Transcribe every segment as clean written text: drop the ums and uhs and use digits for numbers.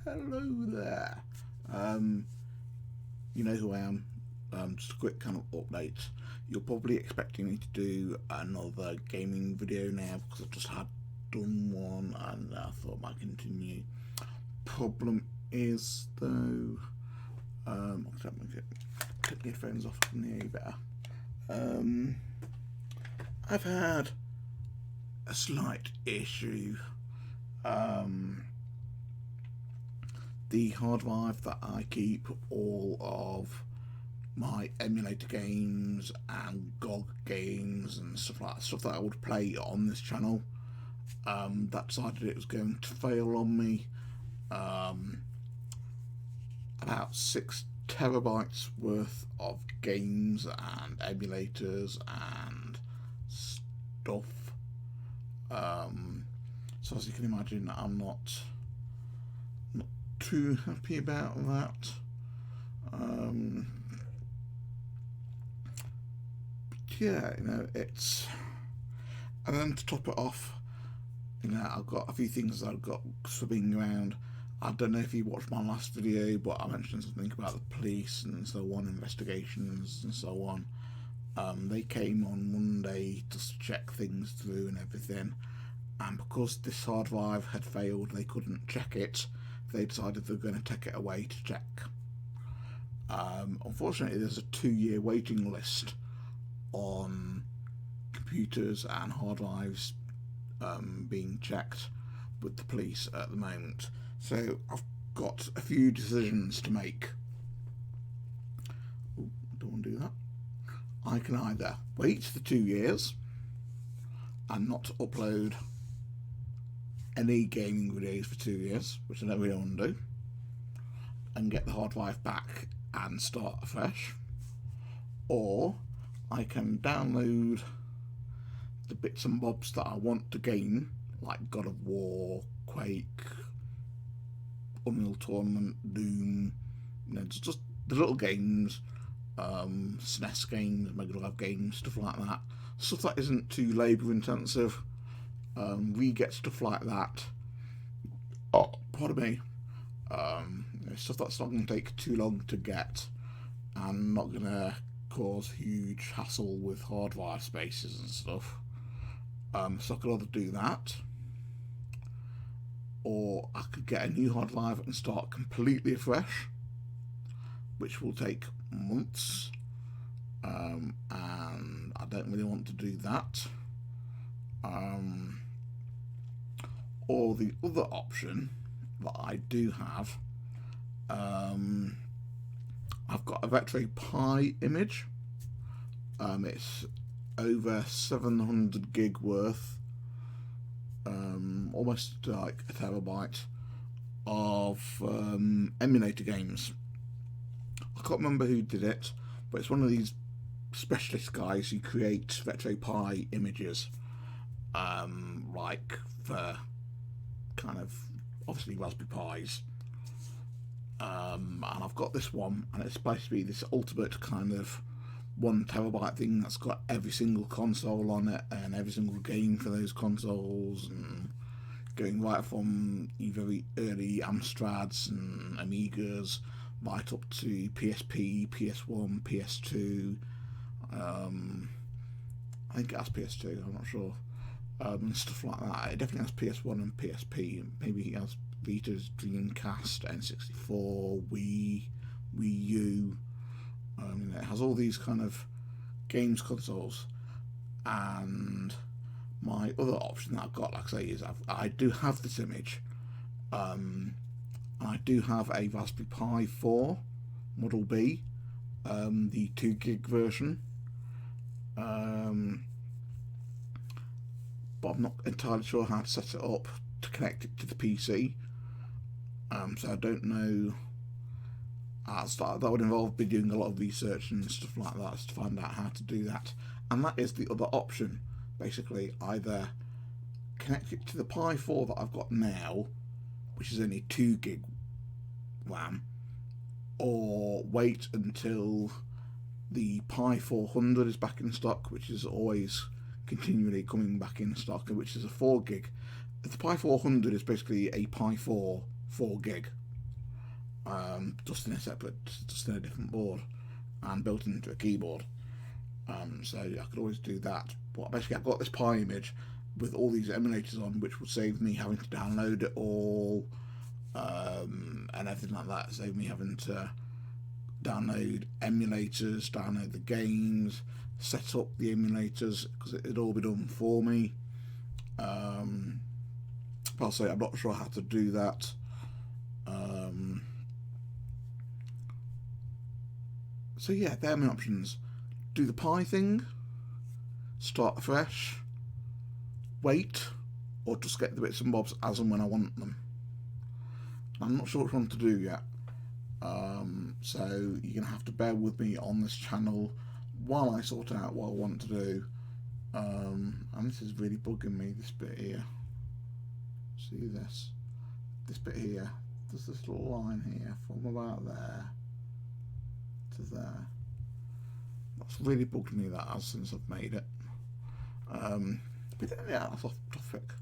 Hello there. You know who I am. Just a quick kind of update. You're probably expecting me to do another gaming video now because I've just had done one and I thought I might continue. Problem is though, I'll take the headphones off and hear you better. I've had a slight issue. The hard drive that I keep all of my emulator games and GOG games and stuff like that, stuff that I would play on this channel, that decided it was going to fail on me. About 6 terabytes worth of games and emulators and stuff. So as you can imagine, I'm not too happy about that. Yeah, it's, and then to top it off, I've got a few things that I've got swimming around. I don't know if you watched my last video, but I mentioned something about the police and so on, investigations and so on. They came on Monday to check things through and everything, and because this hard drive had failed, they couldn't check it. They decided they were going to take it away to check. Unfortunately, there's a 2-year waiting list on computers and hard drives being checked with the police at the moment. So I've got a few decisions to make. Ooh, don't want to do that. I can either wait the 2 years and not upload any gaming videos for 2 years, which I don't really want to do, and get the hard drive back and start afresh, or I can download the bits and bobs that I want to game, like God of War, Quake, Unreal Tournament, Doom, just the little games, SNES games, Mega Drive games, stuff like that. Stuff that isn't too labour intensive. Re-get stuff like that. Oh, pardon me. Stuff that's not going to take too long to get and not going to cause huge hassle with hard drive spaces and stuff. So I could either do that, or I could get a new hard drive and start completely afresh, which will take months, and I don't really want to do that. Or the other option that I do have, I've got a Raspberry Pi image. It's over 700 gig worth, almost like a terabyte of emulator games. I can't remember who did it, but it's one of these specialist guys who create Raspberry Pi images, like for kind of obviously Raspberry Pis. And I've got this one, and it's supposed to be this ultimate kind of 1 terabyte thing that's got every single console on it and every single game for those consoles, and going right from very early Amstrads and Amigas right up to PSP, PS1, PS2. I think it has PS2, I'm not sure. And stuff like that. It definitely has PS1 and PSP. Maybe it has Vita's, Dreamcast, N64, Wii U. It has all these kind of games consoles. And my other option that I've got, like I say, is I do have this image. I do have a Raspberry Pi 4 Model B, the 2 gig version. But I'm not entirely sure how to set it up to connect it to the PC. So I don't know. That would involve me doing a lot of research and stuff like that to find out how to do that. And that is the other option. Basically, either connect it to the Pi 4 that I've got now, which is only 2 gig RAM, or wait until the Pi 400 is back in stock, which is always continually coming back in stock, which is a 4 gig. The Pi 400 is basically a Pi 4 4 gig. just in a different board, and built into a keyboard. So I could always do that. But basically, I've got this Pi image with all these emulators on, which would save me having to download it all, and everything like that. Save me having to download emulators, download the games, set up the emulators, because it'd all be done for me. I'll say I'm not sure how to do that. So yeah, they're my options. Do the Pi thing, start afresh, wait, or just get the bits and bobs as and when I want them. I'm not sure which one to do yet. So you're going to have to bear with me on this channel while I sort out what I want to do. And this is really bugging me, this bit here. See this? This bit here. There's this little line here from about there to there. That's really bugged me, that has, since I've made it. But yeah, that's off topic.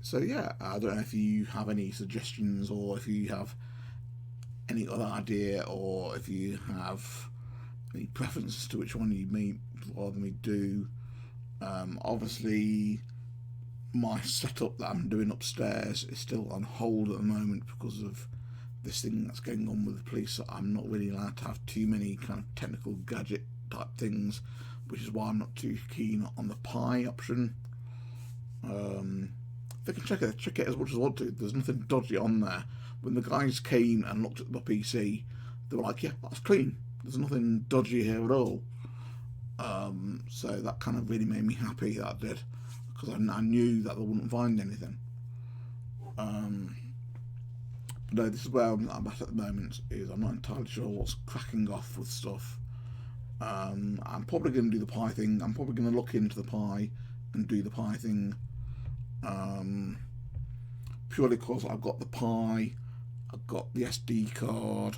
So yeah, I don't know if you have any suggestions, or if you have any other idea, or if you have any preferences to which one you may rather me do. Obviously, my setup that I'm doing upstairs is still on hold at the moment because of this thing that's going on with the police. So I'm not really allowed to have too many kind of technical gadget type things, which is why I'm not too keen on the Pi option. They can check it as much as I want to. There's nothing dodgy on there. When the guys came and looked at my PC, they were like, yeah, that's clean. There's nothing dodgy here at all. So that kind of really made me happy, that did, because I knew that they wouldn't find anything. But no, this is where I'm at the moment, is I'm not entirely sure what's cracking off with stuff. I'm probably going to do the Pi thing. I'm probably going to look into the Pi and do the Pi thing. Purely because I've got the Pi, I've got the SD card,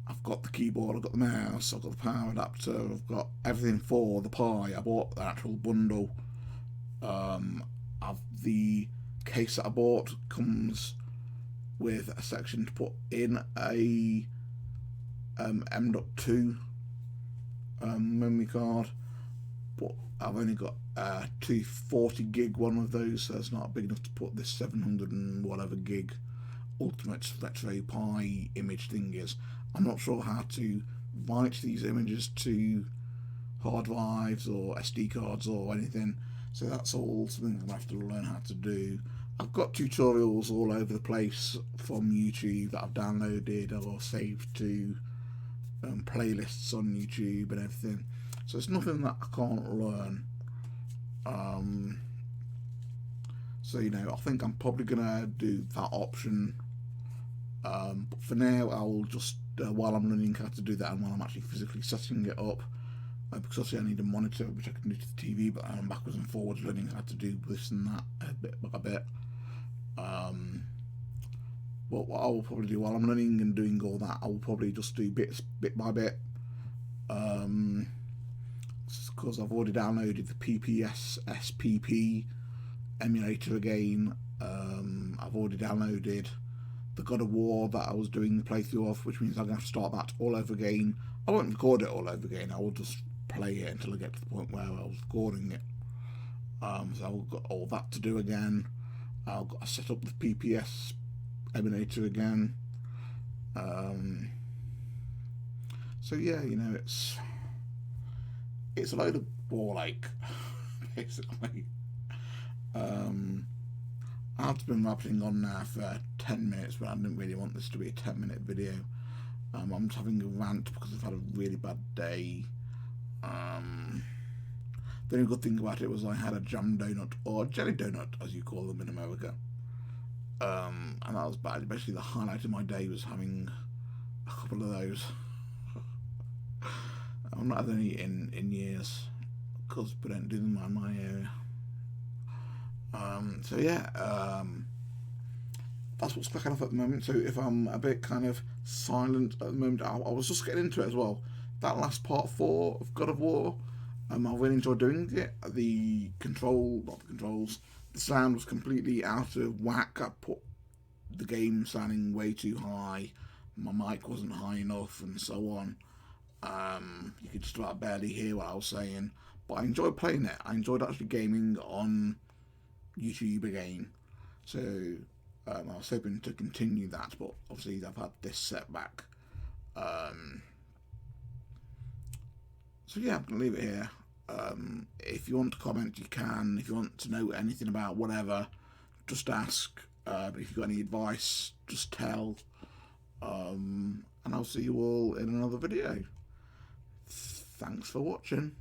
I've got the keyboard, I've got the mouse, I've got the power adapter, I've got everything for the Pi. I bought the actual bundle. The case that I bought comes with a section to put in a M.2 memory card, but I've only got a 240 gig one of those, so it's not big enough to put this 700 and whatever gig Ultimate Retro Pi image thing is. I'm not sure how to write these images to hard drives or SD cards or anything, so that's all something I'm going to have to learn how to do. I've got tutorials all over the place from YouTube that I've downloaded or saved to playlists on YouTube and everything, so it's nothing that I can't learn. So I think I'm probably gonna do that option, but for now I'll just while I'm learning how to do that, and while I'm actually physically setting it up, because obviously I need a monitor which I can do to the TV, but I'm backwards and forwards learning how to do this and that a bit by bit. But what I will probably do while I'm learning and doing all that, I will probably just do bit by bit, because I've already downloaded the PPS SPP emulator again. I've already downloaded the God of War that I was doing the playthrough of, which means I'm going to have to start that all over again. I won't record it all over again, I will just play it until I get to the point where I was recording it. So I've got all that to do again. I've got to set up the PPS emulator again. So yeah, it's a load of ball ache, basically. I've been rabbiting on now for 10 minutes, but I didn't really want this to be a 10-minute video. I'm just having a rant because I've had a really bad day. The only good thing about it was I had a jam donut, or jelly donut as you call them in America, and that was bad. Basically the highlight of my day was having a couple of those. I've not had any in years, because we don't do them around my area. So yeah, that's what's cracking off at the moment. So if I'm a bit kind of silent at the moment, I was just getting into it as well. That last part 4 of God of War, I really enjoyed doing it. The sound was completely out of whack. I put the game sounding way too high. my mic wasn't high enough and so on. You could just about barely hear what I was saying, but I enjoyed playing it. I enjoyed actually gaming on YouTube again. So I was hoping to continue that, but obviously I've had this setback. So yeah, I'm gonna leave it here. If you want to comment, you can. If you want to know anything about whatever, just ask. But if you've got any advice, just tell. And I'll see you all in another video. Thanks for watching.